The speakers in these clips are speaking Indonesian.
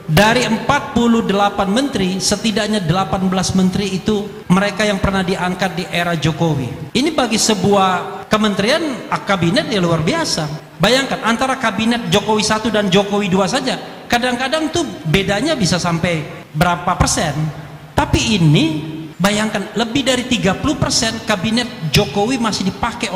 Dari 48 menteri, setidaknya 18 menteri itu mereka yang pernah diangkat di era Jokowi. Ini bagi sebuah kementerian kabinet ya luar biasa. Bayangkan antara kabinet Jokowi 1 dan Jokowi 2 saja, kadang-kadang tuh bedanya bisa sampai berapa persen. Tapi ini bayangkan lebih dari 30% kabinet Jokowi masih dipakai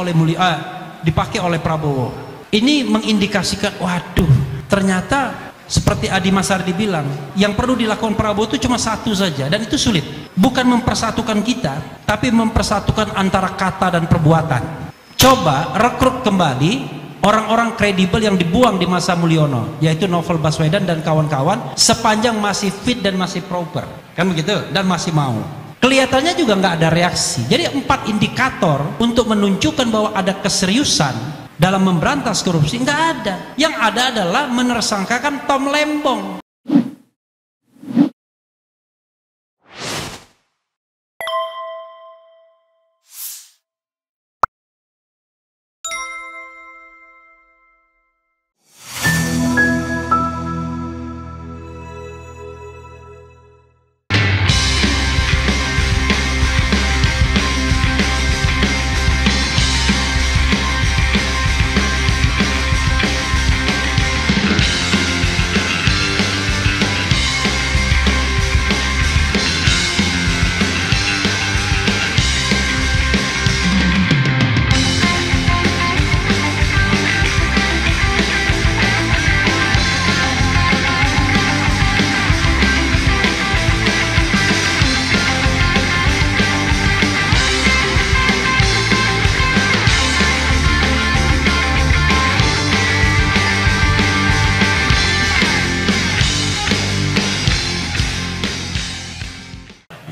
oleh Prabowo. Ini mengindikasikan, waduh, ternyata seperti Adi Masardi bilang, yang perlu dilakukan Prabowo itu cuma satu saja, dan itu sulit. Bukan mempersatukan kita, tapi mempersatukan antara kata dan perbuatan. Coba rekrut kembali orang-orang kredibel yang dibuang di masa Mulyono, yaitu Novel Baswedan dan kawan-kawan, sepanjang masih fit dan masih proper, kan begitu, dan masih mau. Kelihatannya juga nggak ada reaksi. Jadi 4 indikator untuk menunjukkan bahwa ada keseriusan dalam memberantas korupsi nggak ada. Yang ada adalah menersangkakan Tom Lembong.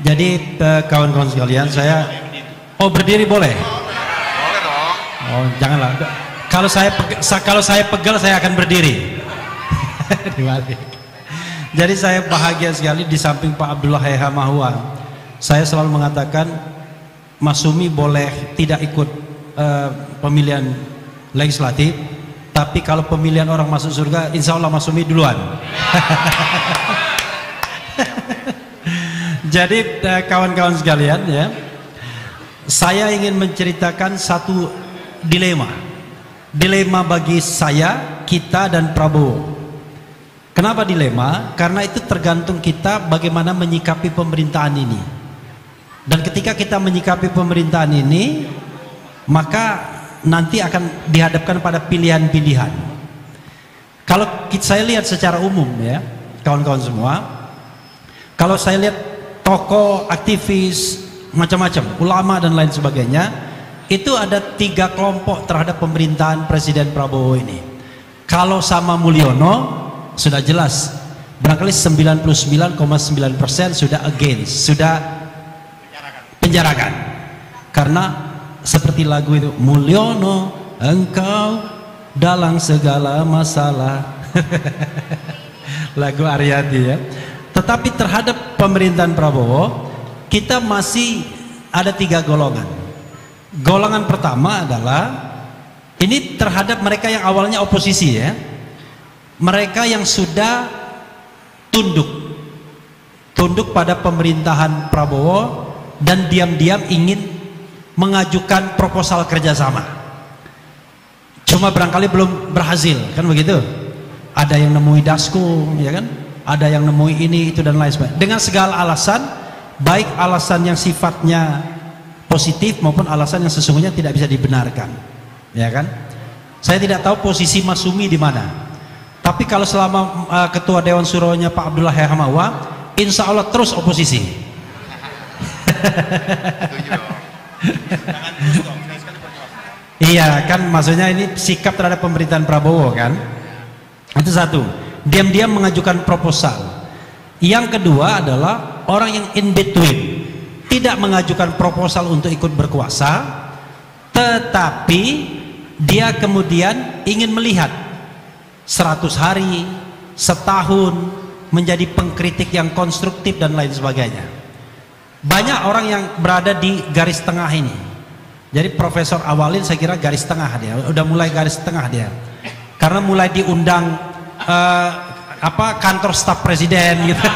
Jadi kawan-kawan sekalian, saya berdiri boleh? Boleh dong. Oh, janganlah. Kalau saya pegal saya akan berdiri. Jadi saya bahagia sekali di samping Pak Abdullah Heha Mahua. Saya selalu mengatakan Mas Sumi boleh tidak ikut pemilihan legislatif, tapi kalau pemilihan orang masuk surga, insya Allah Mas Sumi duluan. Jadi kawan-kawan sekalian ya, saya ingin menceritakan satu dilema bagi saya, kita dan Prabowo. Kenapa dilema? Karena itu tergantung kita bagaimana menyikapi pemerintahan ini. Dan ketika kita menyikapi pemerintahan ini, maka nanti akan dihadapkan pada pilihan-pilihan. Kalau saya lihat secara umum ya, kawan-kawan semua, kalau saya lihat tokoh, aktivis, macam-macam, ulama dan lain sebagainya, itu ada 3 kelompok terhadap pemerintahan Presiden Prabowo ini. Kalau sama Mulyono sudah jelas, barangkali 99,9% sudah against, sudah penjarakan. Karena seperti lagu itu, Mulyono engkau dalam segala masalah. Lagu Aryadi ya. Tetapi terhadap pemerintahan Prabowo, kita masih ada 3 golongan. Golongan pertama adalah ini terhadap mereka yang awalnya oposisi ya, mereka yang sudah tunduk pada pemerintahan Prabowo dan diam-diam ingin mengajukan proposal kerjasama. Cuma barangkali belum berhasil, kan begitu? Ada yang nemui Dasko, ya kan? Ada yang nemui ini, itu dan lain sebagainya. Dengan segala alasan, baik alasan yang sifatnya positif maupun alasan yang sesungguhnya tidak bisa dibenarkan, ya kan? Saya tidak tahu posisi Mas Sumi di mana. Tapi kalau selama Ketua Dewan Suronya Pak Abdullah Heha Mahua, insya Allah terus oposisi. Iya kan, maksudnya ini sikap terhadap pemerintahan Prabowo kan. Itu satu, diam-diam mengajukan proposal. Yang kedua adalah orang yang in between, tidak mengajukan proposal untuk ikut berkuasa, tetapi dia kemudian ingin melihat 100 hari, setahun, menjadi pengkritik yang konstruktif dan lain sebagainya. Banyak orang yang berada di garis tengah ini. Jadi Profesor Awalin saya kira garis tengah dia, udah mulai garis tengah dia. Karena mulai diundang apa kantor staf presiden gitu.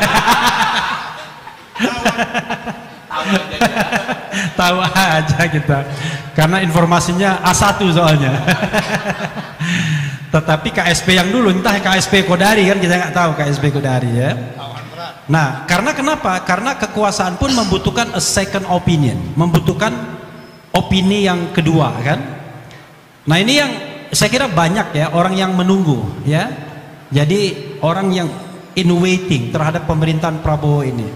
Tahu aja kita, karena informasinya A1 soalnya. Tetapi KSP yang dulu, entah KSP Kodari kan, kita nggak tahu KSP Kodari ya. Nah, karena kenapa? Karena kekuasaan pun membutuhkan a second opinion, membutuhkan opini yang kedua kan. Nah, ini yang saya kira banyak ya orang yang menunggu ya. Jadi orang yang in waiting terhadap pemerintahan Prabowo ini.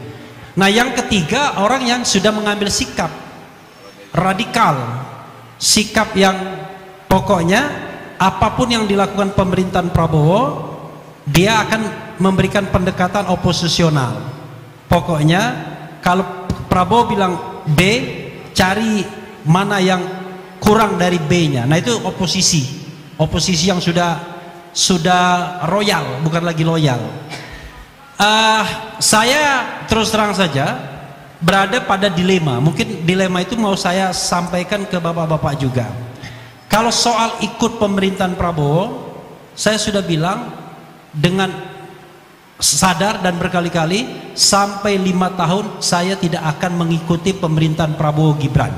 Nah, yang ketiga orang yang sudah mengambil sikap radikal, sikap yang pokoknya apapun yang dilakukan pemerintahan Prabowo, dia akan memberikan pendekatan oposisional. Pokoknya kalau Prabowo bilang B, cari mana yang kurang dari B-nya. Nah, itu oposisi yang sudah royal, bukan lagi loyal. Saya terus terang saja berada pada dilema. Mungkin dilema itu mau saya sampaikan ke bapak-bapak juga. Kalau soal ikut pemerintahan Prabowo, saya sudah bilang dengan sadar dan berkali-kali, sampai 5 tahun saya tidak akan mengikuti pemerintahan Prabowo Gibran.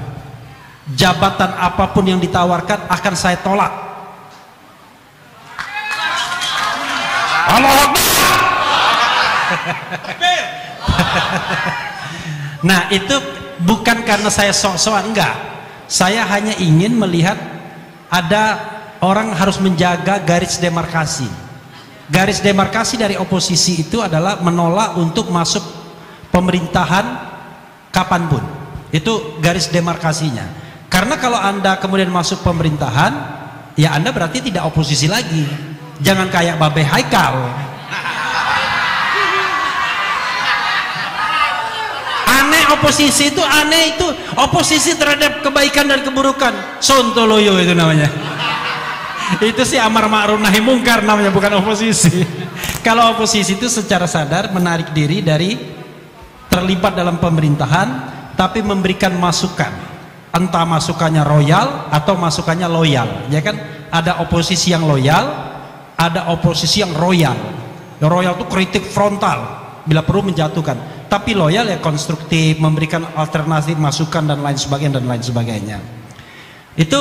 Jabatan apapun yang ditawarkan akan saya tolak. Allah. Nah, itu bukan karena saya sok-sokan, enggak. Saya hanya ingin melihat ada orang harus menjaga garis demarkasi. Garis demarkasi dari oposisi itu adalah menolak untuk masuk pemerintahan kapanpun. Itu garis demarkasinya. Karena kalau Anda kemudian masuk pemerintahan, ya Anda berarti tidak oposisi lagi. Jangan kayak Babe Haikal. Aneh oposisi itu, aneh itu oposisi terhadap kebaikan dan keburukan. Sontoloyo itu namanya. Itu sih amar ma'ruf nahi mungkar namanya, bukan oposisi. Kalau oposisi itu secara sadar menarik diri dari terlibat dalam pemerintahan, tapi memberikan masukan, entah masukannya royal atau masukannya loyal, ya kan? Ada oposisi yang loyal, ada oposisi yang royal. Royal itu kritik frontal bila perlu menjatuhkan, tapi loyal ya konstruktif, memberikan alternatif masukan dan lain sebagainya. Itu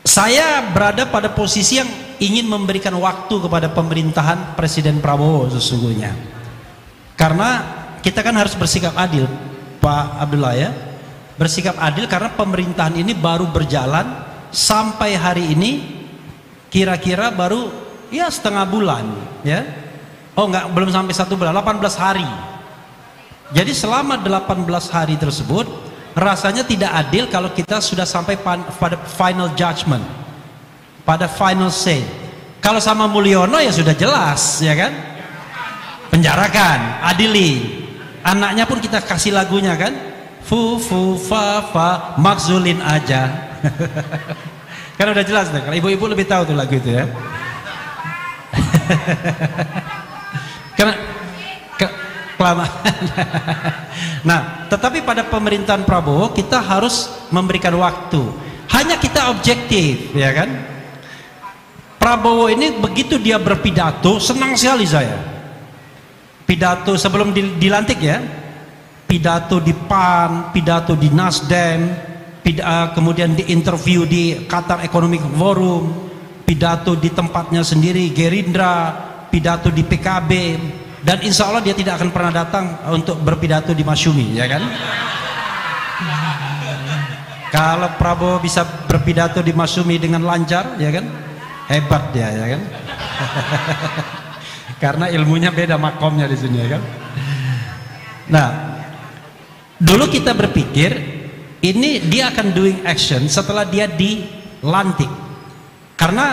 saya berada pada posisi yang ingin memberikan waktu kepada pemerintahan Presiden Prabowo sesungguhnya, karena kita kan harus bersikap adil, Pak Abdullah ya, bersikap adil karena pemerintahan ini baru berjalan sampai hari ini kira-kira baru ya setengah bulan ya. Oh enggak, belum sampai 1 bulan, 18 hari. Jadi selama 18 hari tersebut rasanya tidak adil kalau kita sudah sampai pada final judgment, pada final say. Kalau sama Mulyono ya sudah jelas ya kan, penjarakan, adili. Anaknya pun kita kasih lagunya kan, fu fu fa fa makzulin aja. Kan udah jelas deh. Kalau ibu-ibu lebih tahu tuh lagu itu ya. Karena kelamaan. Nah, tetapi pada pemerintahan Prabowo kita harus memberikan waktu. Hanya kita objektif, ya kan? Prabowo ini begitu dia berpidato, senang sekali saya. Pidato sebelum dilantik ya, pidato di PAN, pidato di Nasdem, kemudian di interview di Qatar Economic Forum, pidato di tempatnya sendiri Gerindra, pidato di PKB. Dan insya Allah dia tidak akan pernah datang untuk berpidato di Masyumi, ya kan? Kalau Prabowo bisa berpidato di Masyumi dengan lancar, ya kan? Hebat dia, ya kan? Karena ilmunya beda makomnya di sini, ya kan? Nah, dulu kita berpikir ini dia akan doing action setelah dia dilantik. Karena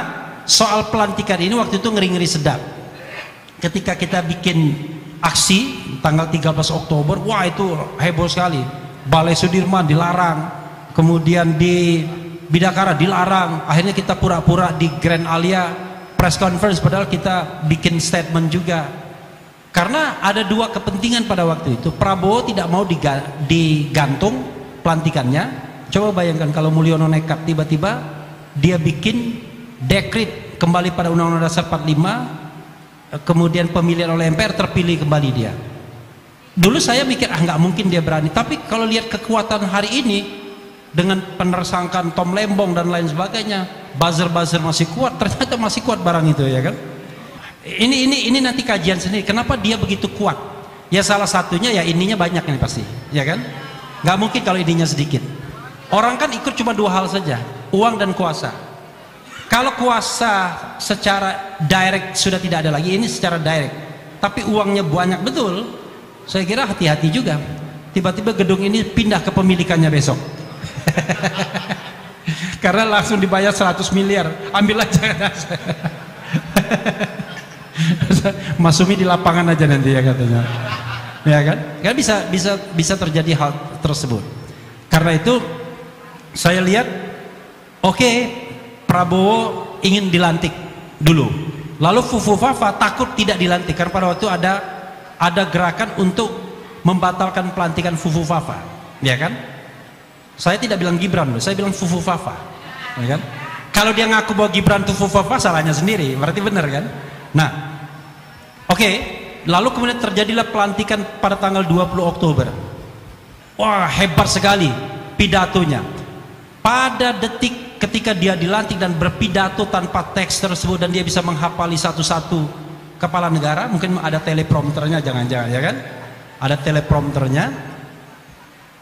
soal pelantikan ini waktu itu ngeri-ngeri sedap. Ketika kita bikin aksi tanggal 13 Oktober, wah itu heboh sekali. Balai Sudirman dilarang, kemudian di Bidakara dilarang. Akhirnya kita pura-pura di Grand Alia press conference, padahal kita bikin statement juga. Karena ada dua kepentingan pada waktu itu. Prabowo tidak mau digantung pelantikannya. Coba bayangkan kalau Mulyono nekat, tiba-tiba dia bikin dekret kembali pada Undang-Undang Dasar 45, kemudian pemilihan oleh MPR, terpilih kembali dia. Dulu saya mikir nggak mungkin dia berani, tapi kalau lihat kekuatan hari ini dengan penersangkaan Tom Lembong dan lain sebagainya, buzzer-buzzer masih kuat, ternyata masih kuat barang itu, ya kan. Ini nanti kajian sendiri kenapa dia begitu kuat. Ya salah satunya ya ininya banyak ini pasti, ya kan. Nggak mungkin kalau ininya sedikit. Orang kan ikut cuma dua hal saja, uang dan kuasa. Kalau kuasa secara direct sudah tidak ada lagi, ini secara direct, tapi uangnya banyak betul, saya kira hati-hati juga. Tiba-tiba gedung ini pindah ke pemilikannya besok. Karena langsung dibayar 100 miliar, ambil aja. Mas Sumi di lapangan aja nanti ya katanya, ya kan? Kan bisa terjadi hal tersebut. Karena itu saya lihat, oke, Prabowo ingin dilantik dulu, lalu Fufufafa takut tidak dilantik karena pada waktu ada gerakan untuk membatalkan pelantikan Fufufafa, ya kan? Saya tidak bilang Gibran loh, saya bilang Fufufafa, ya kan? Kalau dia ngaku bahwa Gibran itu Fufufafa, salahnya sendiri, berarti benar kan? Nah, oke, lalu kemudian terjadilah pelantikan pada tanggal 20 Oktober. Wah, hebat sekali pidatonya. Pada detik ketika dia dilantik dan berpidato tanpa teks tersebut dan dia bisa menghafali satu-satu kepala negara, mungkin ada teleprompternya, jangan-jangan, ya kan? Ada teleprompternya.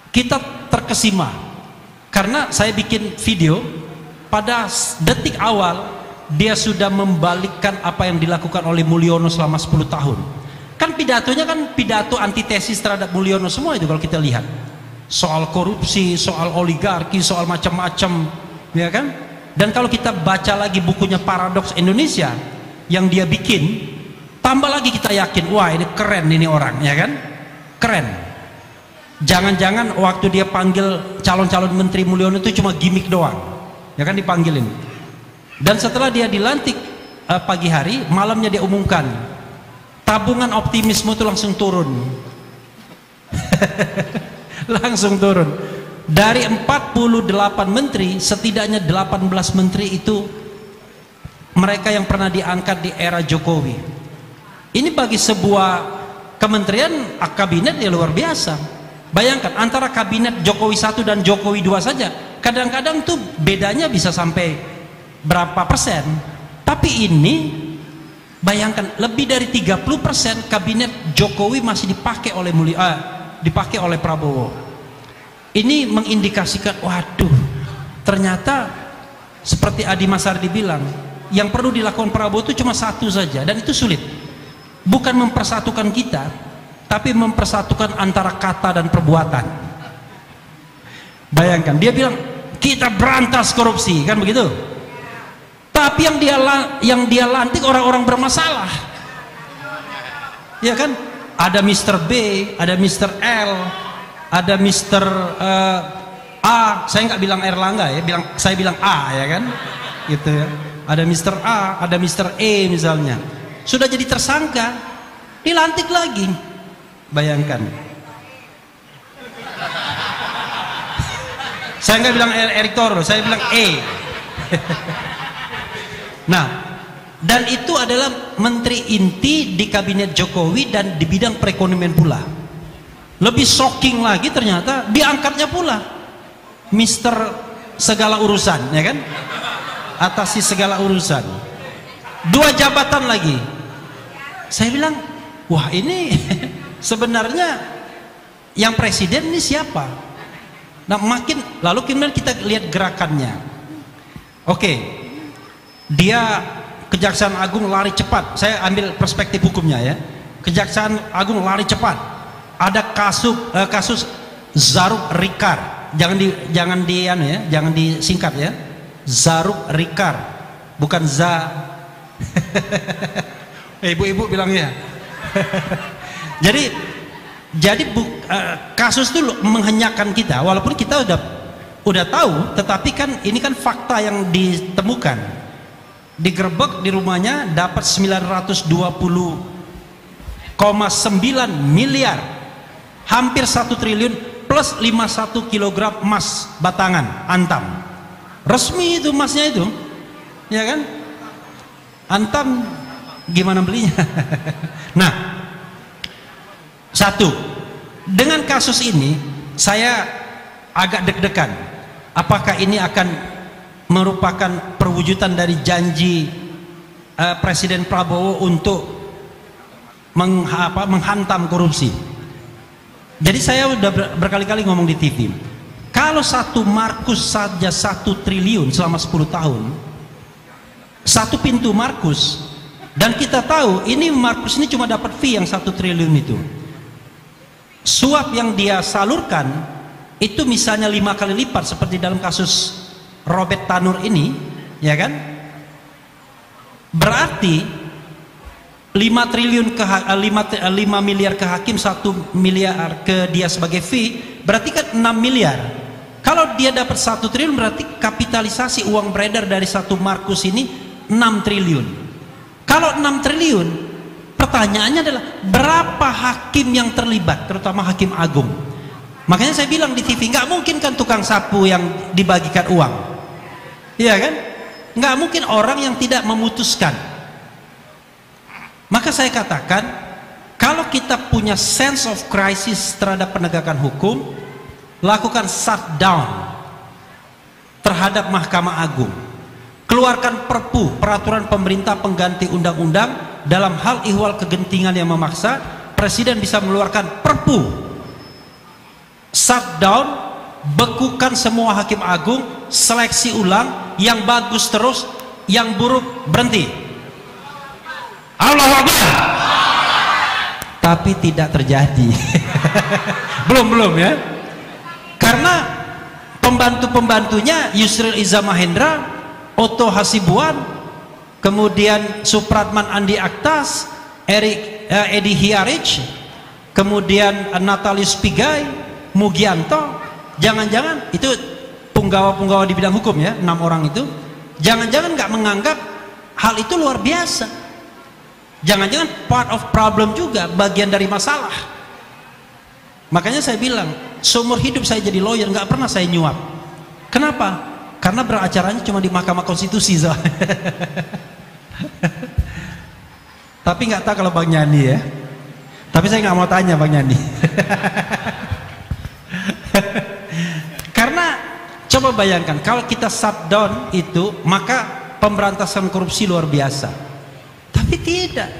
Kita terkesima karena saya bikin video pada detik awal dia sudah membalikkan apa yang dilakukan oleh Mulyono selama 10 tahun. Kan pidatonya kan pidato antitesis terhadap Mulyono semua itu kalau kita lihat. Soal korupsi, soal oligarki, soal macam-macam, ya kan? Dan kalau kita baca lagi bukunya Paradoks Indonesia yang dia bikin, tambah lagi kita yakin, wah ini keren ini orang, ya kan? Keren. Jangan-jangan waktu dia panggil calon-calon menteri Mulyono itu cuma gimmick doang, ya kan, dipanggilin. Dan setelah dia dilantik pagi hari, malamnya dia umumkan tabungan optimisme itu langsung turun. Langsung turun. Dari 48 menteri, setidaknya 18 menteri itu mereka yang pernah diangkat di era Jokowi. Ini bagi sebuah kementerian kabinet ya luar biasa. Bayangkan antara kabinet Jokowi 1 dan Jokowi 2 saja, kadang-kadang tuh bedanya bisa sampai berapa persen. Tapi ini bayangkan lebih dari 30% kabinet Jokowi masih dipakai oleh Prabowo. Ini mengindikasikan, waduh, ternyata seperti Adi Masardi bilang, yang perlu dilakukan Prabowo itu cuma satu saja, dan itu sulit. Bukan mempersatukan kita, tapi mempersatukan antara kata dan perbuatan. Bayangkan, dia bilang kita berantas korupsi, kan begitu? Tapi yang dia lantik orang-orang bermasalah, ya kan? Ada Mr. B, ada Mr. L, ada Mr. A. Saya nggak bilang Erlangga ya, saya bilang A, ya kan? Gitu ya. Ada Mr. A, ada Mr. E misalnya. Sudah jadi tersangka, dilantik lagi. Bayangkan. Saya nggak bilang Erick Thohir, saya bilang E. Nah, dan itu adalah menteri inti di kabinet Jokowi dan di bidang perekonomian pula. Lebih shocking lagi ternyata diangkatnya pula Mister segala urusan, ya kan? Atasi segala urusan. 2 jabatan lagi. Saya bilang, wah ini sebenarnya yang presiden ini siapa? Nah, lalu kemudian kita lihat gerakannya. Oke. Dia Kejaksaan Agung lari cepat. Saya ambil perspektif hukumnya ya. Kejaksaan Agung lari cepat. Ada kasus Zaruk Rikar. Jangan disingkat ya. Zaruk Rikar, bukan za. Ibu-ibu bilang ya. jadi kasus itu menghenyakan kita, walaupun kita udah tahu, tetapi kan ini kan fakta yang ditemukan. Digerebek di rumahnya dapat 920,9 miliar, hampir 1 triliun plus 51 kg emas batangan antam. Resmi itu emasnya itu, ya kan? Antam gimana belinya? Nah, satu, dengan kasus ini saya agak deg-degan. Apakah ini akan merupakan perwujudan dari janji Presiden Prabowo untuk menghantam korupsi? Jadi saya udah berkali-kali ngomong di TV, kalau satu markus saja 1 triliun selama 10 tahun, satu pintu markus, dan kita tahu ini markus ini cuma dapat fee yang 1 triliun itu. Suap yang dia salurkan itu misalnya 5 kali lipat seperti dalam kasus Robert Tanur ini, ya kan? Berarti 5 triliun ke 5 miliar ke hakim, 1 miliar ke dia sebagai fee, berarti kan 6 miliar. Kalau dia dapat 1 triliun berarti kapitalisasi uang beredar dari satu markus ini 6 triliun. Kalau 6 triliun, pertanyaannya adalah berapa hakim yang terlibat, terutama hakim agung. Makanya saya bilang di TV, nggak mungkin kan tukang sapu yang dibagikan uang, iya kan? Nggak mungkin orang yang tidak memutuskan. Maka saya katakan, kalau kita punya sense of crisis terhadap penegakan hukum, lakukan shutdown terhadap Mahkamah Agung, keluarkan perpu, peraturan pemerintah pengganti undang-undang. Dalam hal ihwal kegentingan yang memaksa, Presiden bisa mengeluarkan perpu shutdown, bekukan semua hakim agung, seleksi ulang, yang bagus terus, yang buruk berhenti. Allahu Akbar. Tapi tidak terjadi. belum ya, karena pembantu-pembantunya Yusril Iza Mahendra, Otto Hasibuan, kemudian Supratman Andi Aktas, Edi Hiarich, kemudian Natalius Pigai, Mugianto, jangan-jangan itu punggawa-punggawa di bidang hukum ya, 6 orang itu, jangan-jangan nggak menganggap hal itu luar biasa, jangan-jangan part of problem juga, bagian dari masalah. Makanya saya bilang, seumur hidup saya jadi lawyer nggak pernah saya nyuap. Kenapa? Karena beracaranya cuma di Mahkamah Konstitusi so. Tapi nggak tahu kalau Bang Nyandi ya. Tapi saya nggak mau tanya Bang Nyandi. Karena coba bayangkan kalau kita shutdown itu, maka pemberantasan korupsi luar biasa. Tapi tidak.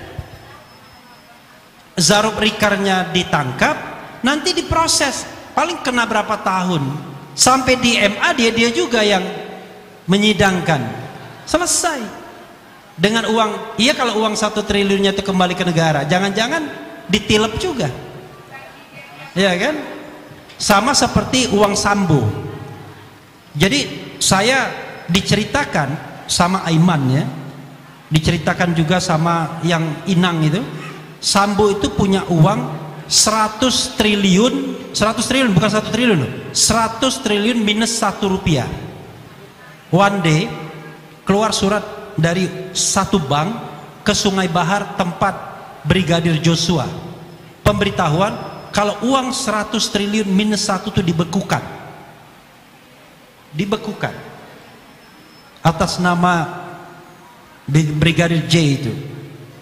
Zarub Rikarnya ditangkap, nanti diproses, paling kena berapa tahun. Sampai di MA dia juga yang menyidangkan, selesai dengan uang. Iya, kalau uang 1 triliunnya itu kembali ke negara, jangan-jangan ditilep juga, ya kan? Sama seperti uang Sambo. Jadi saya diceritakan sama Aiman ya, diceritakan juga sama yang Inang itu, Sambo itu punya uang 100 triliun bukan 1 triliun loh, 100 triliun minus 1 rupiah. One day keluar surat dari satu bank ke Sungai Bahar tempat Brigadir Joshua, pemberitahuan kalau uang 100 triliun minus 1 itu dibekukan atas nama Brigadir J itu.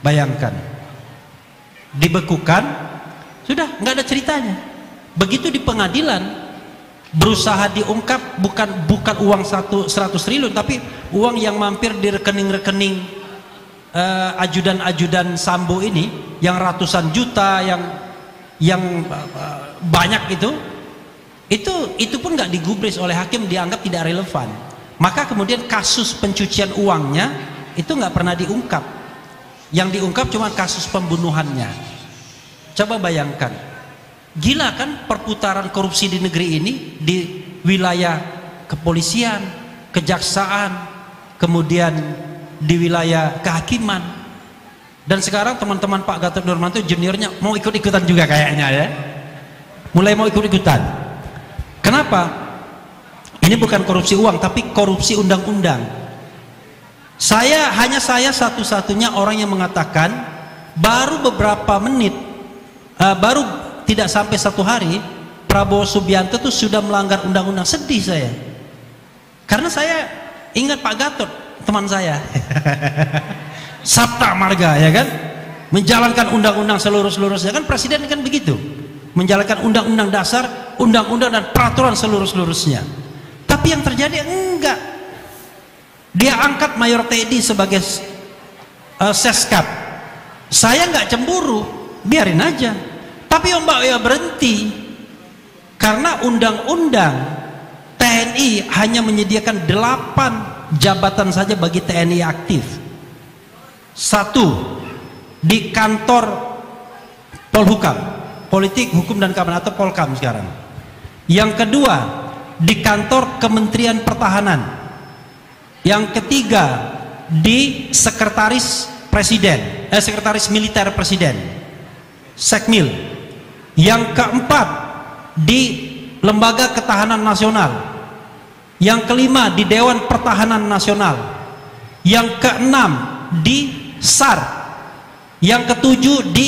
Bayangkan, dibekukan, sudah nggak ada ceritanya. Begitu di pengadilan berusaha diungkap, bukan uang 100 triliun, tapi uang yang mampir di rekening-rekening ajudan-ajudan Sambo ini, yang ratusan juta, yang banyak itu pun nggak digubris oleh hakim, dianggap tidak relevan. Maka kemudian kasus pencucian uangnya itu nggak pernah diungkap. Yang diungkap cuma kasus pembunuhannya. Coba bayangkan, gila kan perputaran korupsi di negeri ini, di wilayah kepolisian, kejaksaan, kemudian di wilayah kehakiman. Dan sekarang teman-teman Pak Gatot Nurmantio juniornya mau ikut-ikutan juga kayaknya ya, mulai mau ikut-ikutan. Kenapa? Ini bukan korupsi uang, tapi korupsi undang-undang. Hanya saya satu-satunya orang yang mengatakan, baru beberapa menit, baru tidak sampai 1 hari, Prabowo Subianto itu sudah melanggar undang-undang. Sedih saya, karena saya ingat Pak Gatot, teman saya. sabta marga, ya kan, menjalankan undang-undang seluruh-seluruhnya, kan presiden kan begitu, menjalankan undang-undang dasar, undang-undang dan peraturan seluruh-seluruhnya. Tapi yang terjadi enggak, dia angkat Mayor Teddy sebagai Seskap. Saya nggak cemburu, biarin aja. Tapi Mbak ya berhenti, karena undang-undang TNI hanya menyediakan 8 jabatan saja bagi TNI aktif. 1 di kantor Polhukam, Politik, Hukum dan Keamanan atau Polkam sekarang. Yang kedua di kantor Kementerian Pertahanan. Yang ketiga di Sekretaris Presiden, Sekretaris Militer Presiden, Sekmil. Yang keempat di Lembaga Ketahanan Nasional. Yang kelima di Dewan Pertahanan Nasional. Yang keenam di SAR. Yang ketujuh di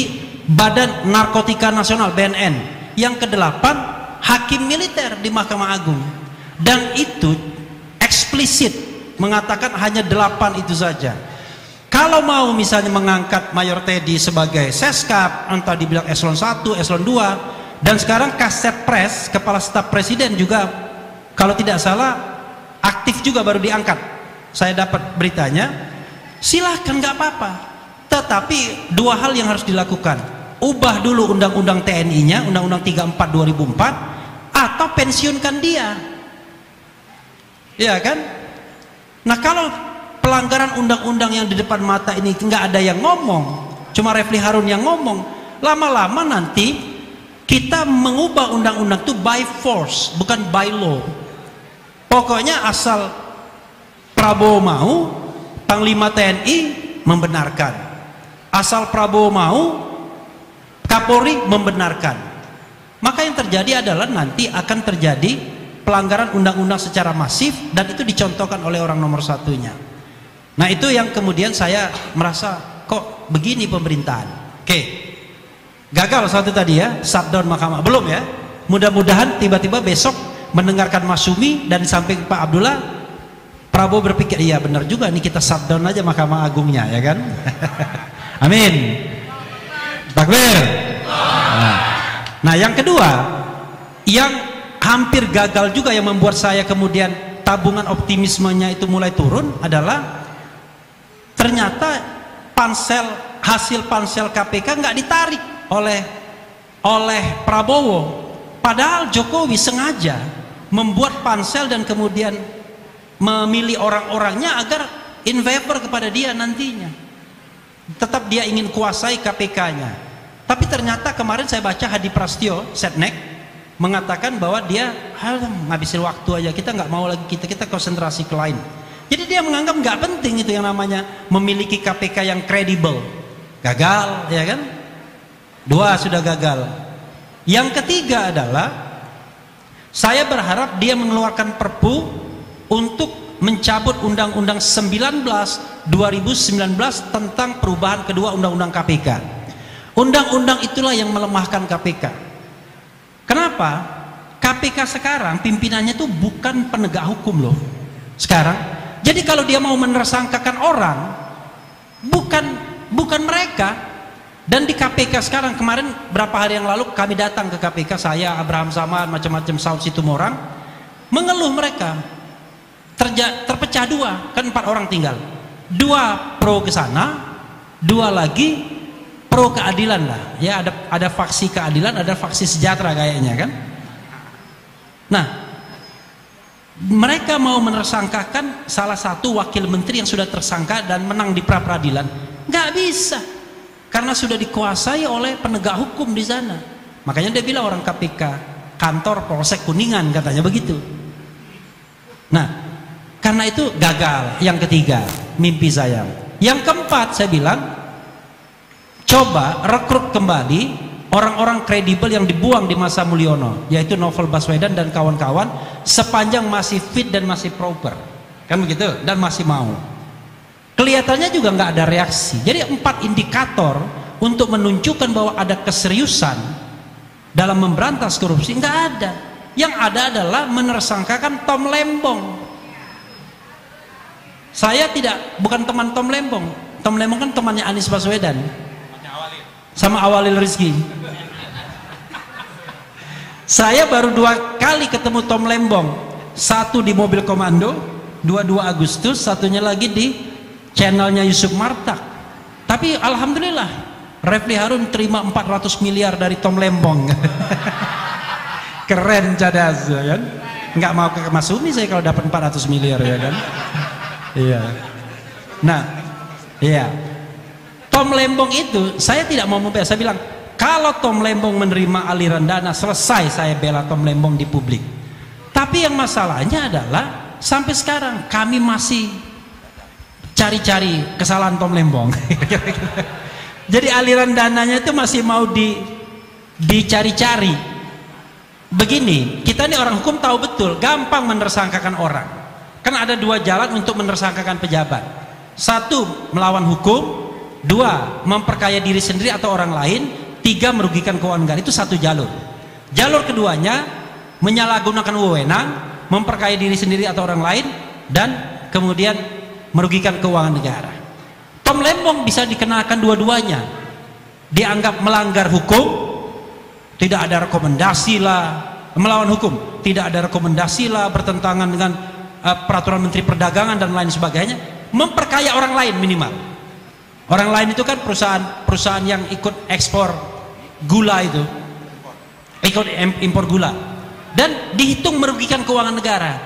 Badan Narkotika Nasional BNN. Yang kedelapan hakim militer di Mahkamah Agung. Dan itu eksplisit mengatakan hanya 8 itu saja. Kalau mau misalnya mengangkat Mayor Teddy sebagai Seskap, entah dibilang eselon 1, eselon 2, dan sekarang Kaset Pres, Kepala Staf Presiden juga kalau tidak salah aktif juga baru diangkat. Saya dapat beritanya. Silahkan, nggak apa-apa. Tetapi 2 hal yang harus dilakukan. Ubah dulu undang-undang TNI-nya, Undang-Undang 34 2004, atau pensiunkan dia. Ya kan? Nah, kalau pelanggaran undang-undang yang di depan mata ini nggak ada yang ngomong, cuma Refli Harun yang ngomong, lama-lama nanti kita mengubah undang-undang itu by force, bukan by law. Pokoknya asal Prabowo mau, Panglima TNI membenarkan. Asal Prabowo mau, Kapolri membenarkan. Maka yang terjadi adalah nanti akan terjadi pelanggaran undang-undang secara masif, dan itu dicontohkan oleh orang nomor satunya. Nah, itu yang kemudian saya merasa kok begini pemerintahan. Oke, gagal satu tadi ya, shutdown mahkamah. Belum ya, mudah-mudahan tiba-tiba besok mendengarkan Mas Sumi dan samping Pak Abdullah, Prabowo berpikir iya benar juga nih, kita shutdown aja Mahkamah Agungnya, ya kan. Amin. Takbir. Nah, yang kedua yang hampir gagal juga, yang membuat saya kemudian tabungan optimismenya itu mulai turun, adalah ternyata hasil pansel KPK nggak ditarik oleh Prabowo. Padahal Jokowi sengaja membuat pansel dan kemudian memilih orang-orangnya agar in favor kepada dia nantinya. Tetap dia ingin kuasai KPK-nya. Tapi ternyata kemarin saya baca Hadi Prastyo, Setnek, mengatakan bahwa dia ngabisin waktu aja, kita nggak mau lagi, kita konsentrasi ke lain. Jadi dia menganggap nggak penting itu yang namanya memiliki KPK yang kredibel. Gagal, ya kan? 2 sudah gagal. Yang ketiga adalah saya berharap dia mengeluarkan Perpu untuk mencabut Undang-Undang 19 2019 tentang perubahan kedua Undang-Undang KPK. Undang-undang itulah yang melemahkan KPK. Kenapa? KPK sekarang pimpinannya itu bukan penegak hukum loh. Sekarang jadi kalau dia mau menersangkakan orang, bukan mereka. Dan di KPK sekarang, kemarin berapa hari yang lalu kami datang ke KPK, saya, Abraham Samad, macam-macam Saud Situmorang, mengeluh mereka terpecah 2, kan 4 orang tinggal, 2 pro ke sana, 2 lagi pro keadilan lah. Ya, ada faksi keadilan, ada faksi sejahtera kayaknya kan. Nah, mereka mau menersangkakan salah satu wakil menteri yang sudah tersangka dan menang di pra peradilan, nggak bisa, karena sudah dikuasai oleh penegak hukum di sana. Makanya dia bilang orang KPK kantor Polsek Kuningan, katanya begitu. Nah, karena itu gagal. Yang ketiga, mimpi saya. Yang keempat, saya bilang coba rekrut kembali orang-orang kredibel yang dibuang di masa Mulyono, yaitu Novel Baswedan dan kawan-kawan, sepanjang masih fit dan masih proper, kan begitu, dan masih mau. Kelihatannya juga nggak ada reaksi. Jadi 4 indikator untuk menunjukkan bahwa ada keseriusan dalam memberantas korupsi nggak ada. Yang ada adalah menersangkakan Tom Lembong. Saya bukan teman Tom Lembong. Tom Lembong kan temannya Anies Baswedan sama Awalil Rizki. Saya baru 2 kali ketemu Tom Lembong, satu di mobil komando 22 Agustus, satunya lagi di channelnya Yusuf Martak. Tapi alhamdulillah Refli Harun terima 400 miliar dari Tom Lembong. Keren cadas ya kan, nggak mau ke Mas Umi saya kalau dapat 400 miliar ya kan. Iya. Nah, iya. Tom Lembong itu saya tidak mau membela. Saya bilang kalau Tom Lembong menerima aliran dana, selesai saya bela Tom Lembong di publik. Tapi yang masalahnya adalah sampai sekarang kami masih cari-cari kesalahan Tom Lembong. Jadi aliran dananya itu masih mau dicari-cari. Begini, kita ini orang hukum tahu betul, gampang menersangkakan orang. Kan ada 2 jalan untuk menersangkakan pejabat. 1, melawan hukum. 2, memperkaya diri sendiri atau orang lain. 3, merugikan keuangan negara. Itu 1 jalur. Jalur keduanya, menyalahgunakan wewenang, memperkaya diri sendiri atau orang lain, dan kemudian merugikan keuangan negara. Tom Lembong bisa dikenakan dua-duanya. Dianggap melanggar hukum, tidak ada rekomendasi lah, melawan hukum, tidak ada rekomendasi lah, bertentangan dengan peraturan Menteri Perdagangan dan lain sebagainya. Memperkaya orang lain minimal. Orang lain itu kan perusahaan yang ikut ekspor gula itu, ikut impor gula, dan dihitung merugikan keuangan negara.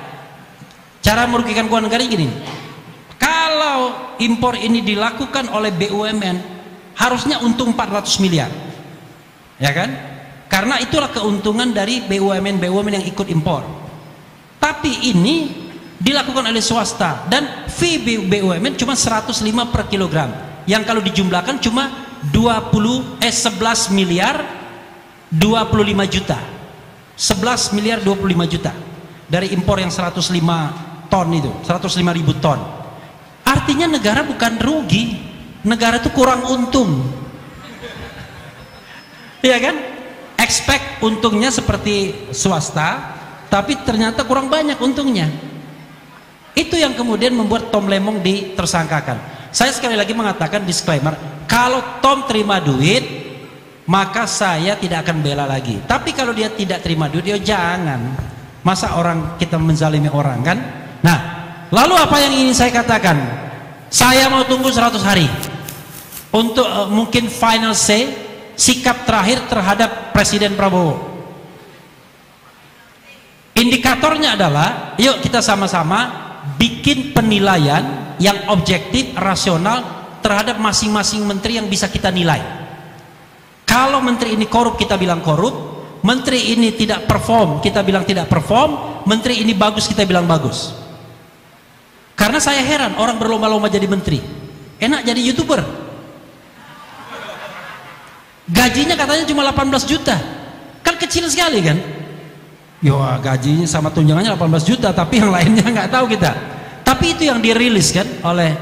Cara merugikan keuangan negara gini, kalau impor ini dilakukan oleh BUMN harusnya untung 400 miliar, ya kan? Karena itulah keuntungan dari BUMN yang ikut impor. Tapi ini dilakukan oleh swasta dan fee BUMN cuma 105 per kilogram, yang kalau dijumlahkan cuma 11 miliar 25 juta. 11 miliar 25 juta dari impor yang 105 ton itu, 105 ribu ton. Artinya negara bukan rugi, negara itu kurang untung. Iya kan? Expect untungnya seperti swasta, tapi ternyata kurang banyak untungnya. Itu yang kemudian membuat Tom Lembong ditersangkakan. Saya sekali lagi mengatakan disclaimer, kalau Tom terima duit, maka saya tidak akan bela lagi. Tapi kalau dia tidak terima duit, ya jangan. Masa orang kita menzalimi orang kan? Nah, lalu apa yang ingin saya katakan? Saya mau tunggu 100 hari untuk mungkin final say, sikap terakhir terhadap Presiden Prabowo. Indikatornya adalah, yuk kita sama-sama bikin penilaian yang objektif, rasional terhadap masing-masing menteri yang bisa kita nilai. Kalau menteri ini korup, kita bilang korup. Menteri ini tidak perform, kita bilang tidak perform. Menteri ini bagus, kita bilang bagus. Karena saya heran, orang berlomba-lomba jadi menteri, enak jadi YouTuber. Gajinya katanya cuma 18 juta, kan kecil sekali kan? Yo, gajinya sama tunjangannya 18 juta, tapi yang lainnya nggak tahu kita. Tapi itu yang dirilis kan oleh.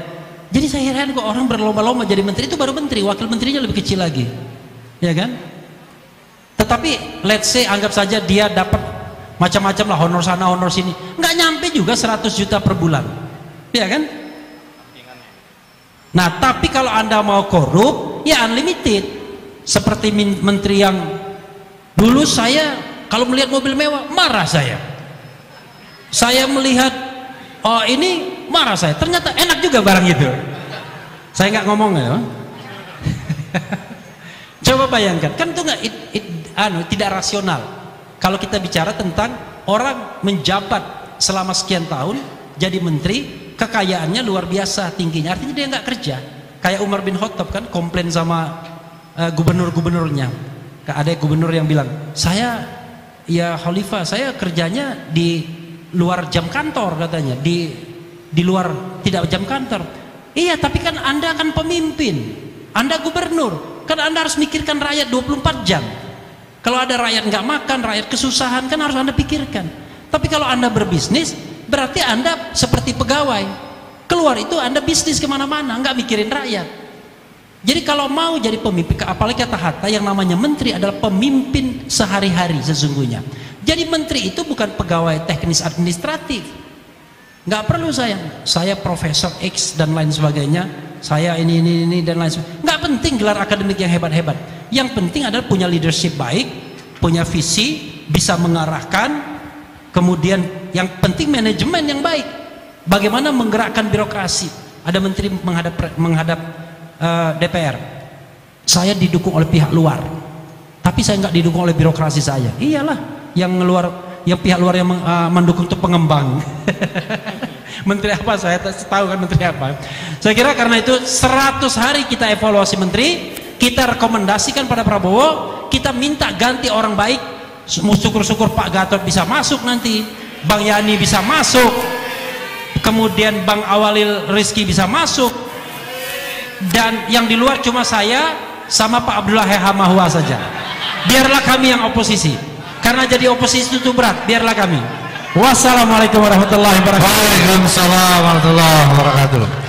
Jadi saya heran kok orang berlomba-lomba jadi menteri, itu baru menteri, wakil menterinya lebih kecil lagi, ya kan? Tetapi let's say anggap saja dia dapat macam-macam lah, honor sana honor sini, nggak nyampe juga 100 juta per bulan, ya kan? Nah, tapi kalau Anda mau korup, ya unlimited. Seperti menteri yang dulu saya kalau melihat mobil mewah marah saya melihat oh ini marah saya, ternyata enak juga barang itu. Saya nggak ngomong ya. Coba bayangkan, kan itu nggak tidak rasional. Kalau kita bicara tentang orang menjabat selama sekian tahun jadi menteri, kekayaannya luar biasa tingginya, artinya dia nggak kerja. Kayak Umar bin Khattab kan komplain sama gubernur-gubernurnya. Ada gubernur yang bilang, saya ya khalifah, saya kerjanya di luar jam kantor katanya, di luar tidak jam kantor. Iya, tapi kan Anda kan pemimpin, Anda gubernur, kan Anda harus mikirkan rakyat 24 jam. Kalau ada rakyat nggak makan, rakyat kesusahan, kan harus Anda pikirkan. Tapi kalau Anda berbisnis, berarti Anda seperti pegawai, keluar itu Anda bisnis kemana-mana, nggak mikirin rakyat. Jadi kalau mau jadi pemimpin, apalagi kata Hatta, yang namanya menteri adalah pemimpin sehari-hari sesungguhnya. Jadi menteri itu bukan pegawai teknis administratif. Nggak perlu saya profesor X dan lain sebagainya, saya ini dan lain sebagainya. Nggak penting gelar akademik yang hebat-hebat. Yang penting adalah punya leadership baik, punya visi, bisa mengarahkan. Kemudian yang penting manajemen yang baik. Bagaimana menggerakkan birokrasi. Ada menteri menghadap DPR. Saya didukung oleh pihak luar, tapi saya nggak didukung oleh birokrasi saya. Iyalah, yang pihak luar yang mendukung itu pengembang. Menteri apa saya tahu kan menteri apa. Saya kira karena itu 100 hari kita evaluasi menteri, kita rekomendasikan pada Prabowo, kita minta ganti orang baik. Syukur-syukur Pak Gatot bisa masuk nanti, Bang Yani bisa masuk, kemudian Bang Awalil Rizki bisa masuk, dan yang di luar cuma saya sama Pak Abdullah Hamahua saja. Biarlah kami yang oposisi, karena jadi oposisi itu berat. Biarlah kami. Wassalamualaikum warahmatullahi wabarakatuh. Waalaikumsalam warahmatullahi wabarakatuh.